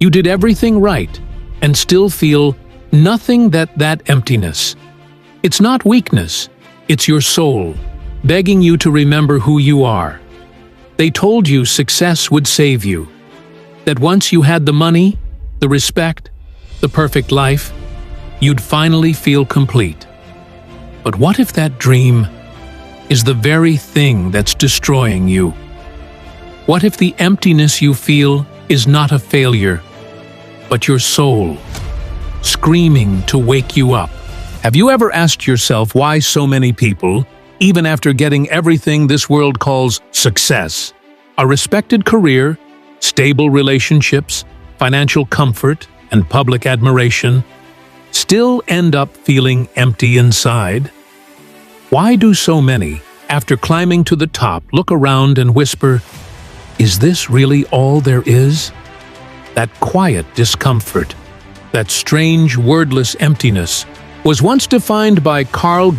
You did everything right and still feel nothing. That emptiness. It's not weakness, it's your soul, begging you to remember who you are. They told you success would save you, that once you had the money, the respect, the perfect life, you'd finally feel complete. But what if that dream is the very thing that's destroying you? What if the emptiness you feel is not a failure, but your soul, screaming to wake you up? Have you ever asked yourself why so many people, even after getting everything this world calls success, a respected career, stable relationships, financial comfort, and public admiration, still end up feeling empty inside? Why do so many, after climbing to the top, look around and whisper, "Is this really all there is?" That quiet discomfort, that strange wordless emptiness, was once defined by Carl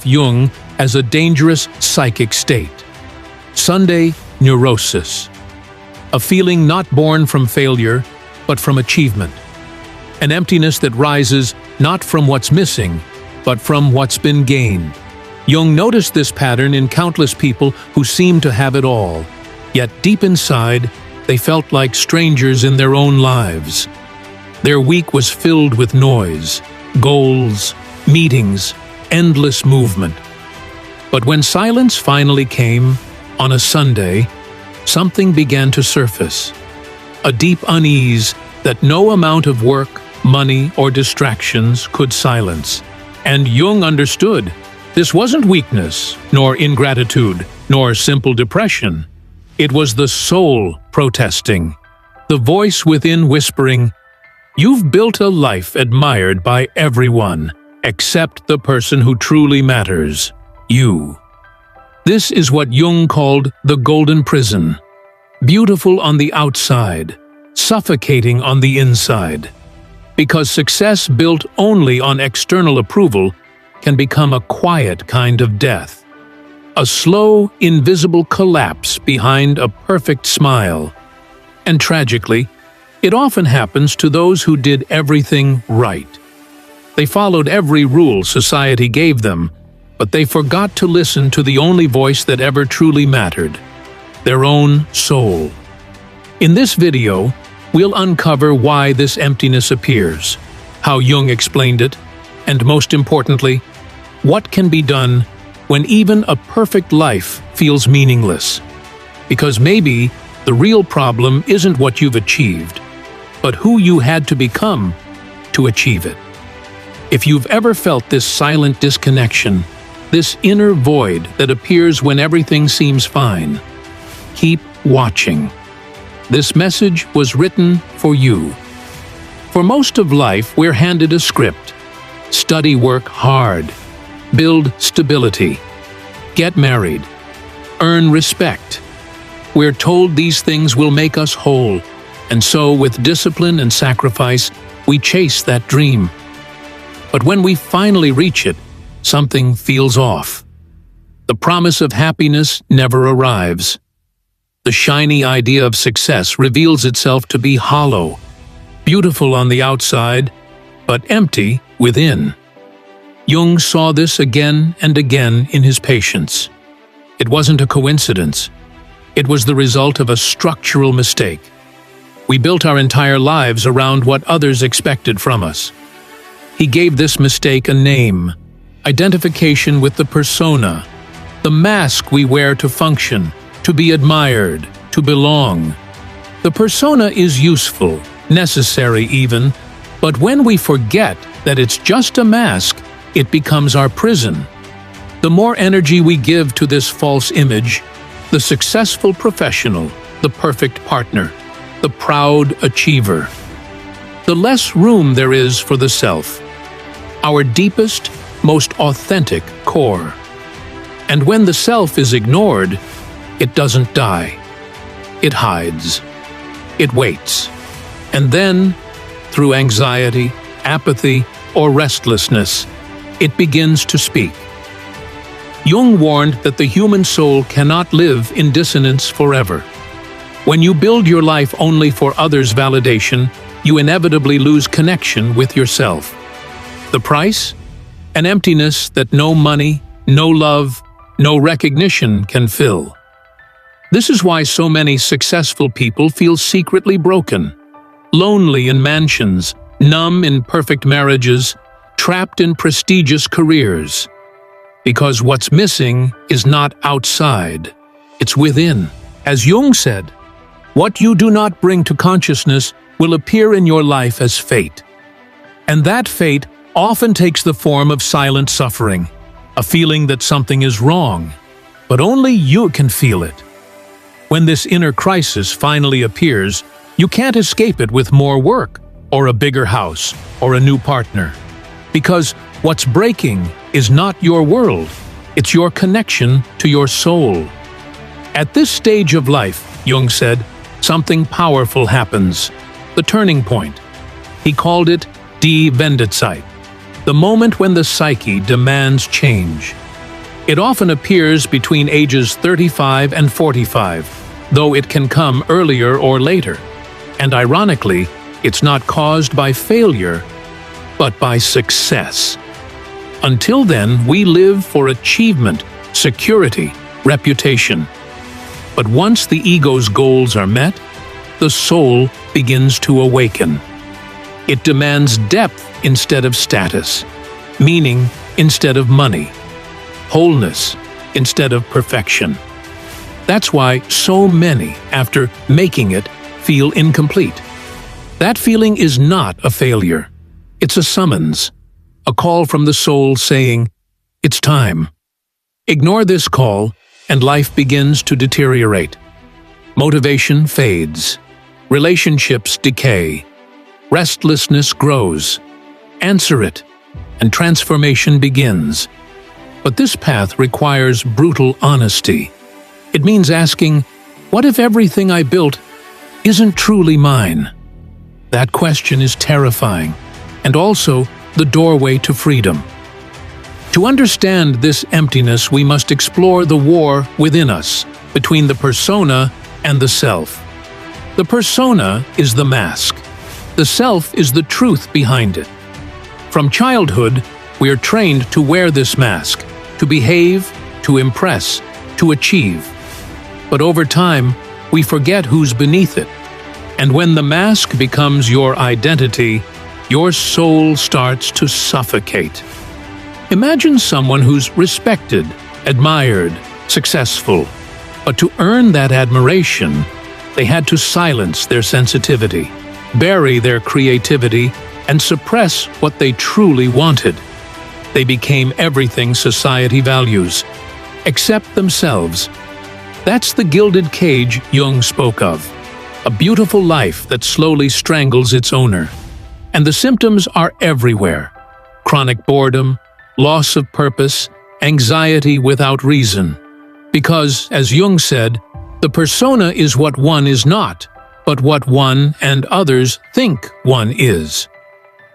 Jung as a dangerous psychic state. Sunday neurosis. A feeling not born from failure, but from achievement. An emptiness that rises not from what's missing, but from what's been gained. Jung noticed this pattern in countless people who seemed to have it all, yet deep inside, they felt like strangers in their own lives. Their week was filled with noise, goals, meetings, endless movement. But when silence finally came, on a Sunday, something began to surface. A deep unease that no amount of work, money, or distractions could silence. And Jung understood. This wasn't weakness, nor ingratitude, nor simple depression. It was the soul protesting, the voice within whispering, "You've built a life admired by everyone, except the person who truly matters, you." This is what Jung called the golden prison. Beautiful on the outside, suffocating on the inside. Because success built only on external approval can become a quiet kind of death. A slow, invisible collapse behind a perfect smile. And tragically, it often happens to those who did everything right. They followed every rule society gave them, but they forgot to listen to the only voice that ever truly mattered, their own soul. In this video, we'll uncover why this emptiness appears, how Jung explained it, and most importantly, what can be done when even a perfect life feels meaningless. Because maybe the real problem isn't what you've achieved, but who you had to become to achieve it. If you've ever felt this silent disconnection, this inner void that appears when everything seems fine, keep watching. This message was written for you. For most of life, we're handed a script. Study, work hard, build stability, get married, earn respect. We're told these things will make us whole, and so with discipline and sacrifice, we chase that dream. But when we finally reach it, something feels off. The promise of happiness never arrives. The shiny idea of success reveals itself to be hollow, beautiful on the outside, but empty within. Jung saw this again and again in his patients. It wasn't a coincidence. It was the result of a structural mistake. We built our entire lives around what others expected from us. He gave this mistake a name, identification with the persona, the mask we wear to function, to be admired, to belong. The persona is useful, necessary even, but when we forget that it's just a mask, it becomes our prison. The more energy we give to this false image, the successful professional, the perfect partner, the proud achiever, the less room there is for the self, our deepest, most authentic core. And when the self is ignored, it doesn't die. It hides. It waits. And then, through anxiety, apathy, or restlessness, it begins to speak. Jung warned that the human soul cannot live in dissonance forever. When you build your life only for others' validation, you inevitably lose connection with yourself. The price? An emptiness that no money, no love, no recognition can fill. This is why so many successful people feel secretly broken, lonely in mansions, numb in perfect marriages, trapped in prestigious careers. Because what's missing is not outside, it's within. As Jung said, what you do not bring to consciousness will appear in your life as fate. And that fate often takes the form of silent suffering, a feeling that something is wrong, but only you can feel it. When this inner crisis finally appears, you can't escape it with more work, or a bigger house, or a new partner. Because what's breaking is not your world, it's your connection to your soul. At this stage of life, Jung said, something powerful happens, the turning point. He called it Die Wendezeit, the moment when the psyche demands change. It often appears between ages 35 and 45, though it can come earlier or later. And ironically, it's not caused by failure, but by success. Until then, we live for achievement, security, reputation. But once the ego's goals are met, the soul begins to awaken. It demands depth instead of status, meaning instead of money, wholeness instead of perfection. That's why so many, after making it, feel incomplete. That feeling is not a failure. It's a summons, a call from the soul saying, "It's time." Ignore this call, and life begins to deteriorate. Motivation fades. Relationships decay. Restlessness grows. Answer it, and transformation begins. But this path requires brutal honesty. It means asking, what if everything I built isn't truly mine? That question is terrifying, and also the doorway to freedom. To understand this emptiness, we must explore the war within us, between the persona and the self. The persona is the mask. The self is the truth behind it. From childhood, we are trained to wear this mask, to behave, to impress, to achieve. But over time, we forget who's beneath it. And when the mask becomes your identity, your soul starts to suffocate. Imagine someone who's respected, admired, successful. But to earn that admiration, they had to silence their sensitivity, bury their creativity, and suppress what they truly wanted. They became everything society values, except themselves. That's the gilded cage Jung spoke of, a beautiful life that slowly strangles its owner. And the symptoms are everywhere: chronic boredom, loss of purpose, anxiety without reason. Because, as Jung said, the persona is what one is not, but what one and others think one is.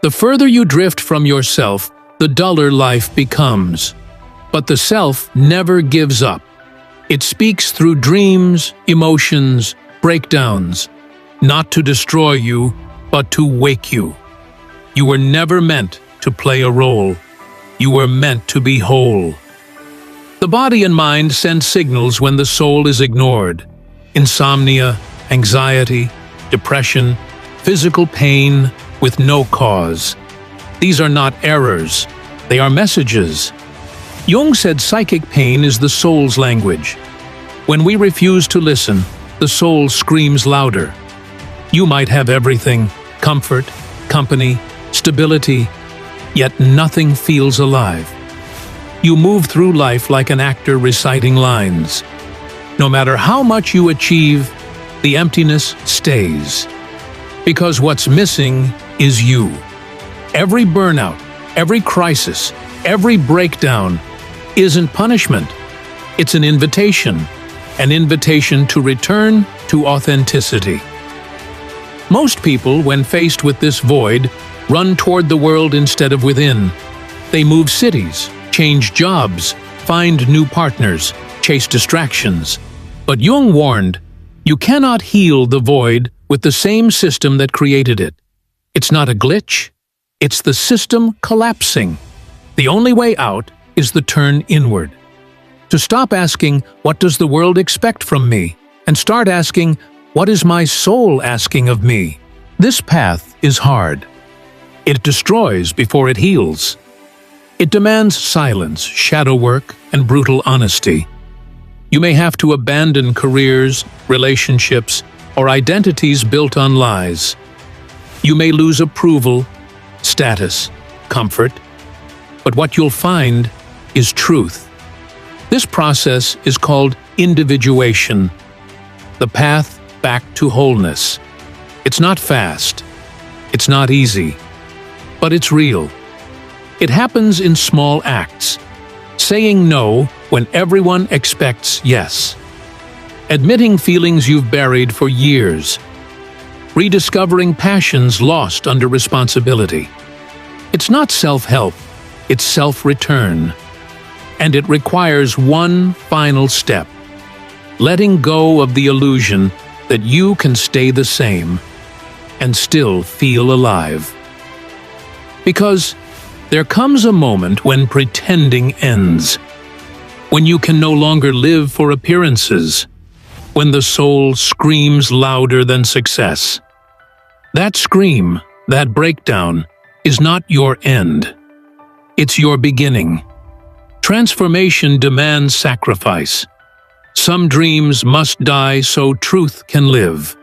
The further you drift from yourself, the duller life becomes. But the self never gives up. It speaks through dreams, emotions, breakdowns, not to destroy you, but to wake you. You were never meant to play a role. You were meant to be whole. The body and mind send signals when the soul is ignored. Insomnia, anxiety, depression, physical pain with no cause. These are not errors, they are messages. Jung said psychic pain is the soul's language. When we refuse to listen, the soul screams louder. You might have everything: comfort, company, stability, yet nothing feels alive. You move through life like an actor reciting lines. No matter how much you achieve, the emptiness stays. Because what's missing is you. Every burnout, every crisis, every breakdown isn't punishment. It's an invitation to return to authenticity. Most people, when faced with this void, run toward the world instead of within. They move cities, change jobs, find new partners, chase distractions. But Jung warned, you cannot heal the void with the same system that created it. It's not a glitch. It's the system collapsing. The only way out is the turn inward. To stop asking, what does the world expect from me? And start asking, what is my soul asking of me? This path is hard. It destroys before it heals. It demands silence, shadow work, and brutal honesty. You may have to abandon careers, relationships, or identities built on lies. You may lose approval, status, comfort, but what you'll find is truth. This process is called individuation, the path back to wholeness. It's not fast, it's not easy, but it's real. It happens in small acts, saying no when everyone expects yes, admitting feelings you've buried for years, rediscovering passions lost under responsibility. It's not self-help, it's self-return. And it requires one final step: letting go of the illusion that you can stay the same and still feel alive. Because there comes a moment when pretending ends, when you can no longer live for appearances, when the soul screams louder than success. That scream, that breakdown, is not your end. It's your beginning. Transformation demands sacrifice. Some dreams must die so truth can live.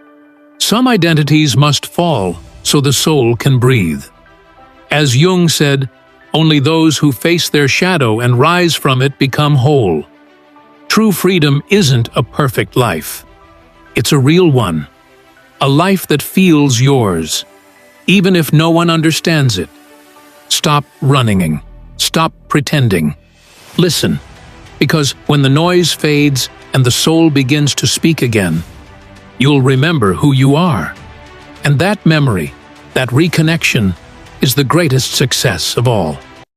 Some identities must fall so the soul can breathe. As Jung said, only those who face their shadow and rise from it become whole. True freedom isn't a perfect life. It's a real one. A life that feels yours, even if no one understands it. Stop running. Stop pretending. Listen, because when the noise fades and the soul begins to speak again, you'll remember who you are. And that memory, that reconnection, is the greatest success of all.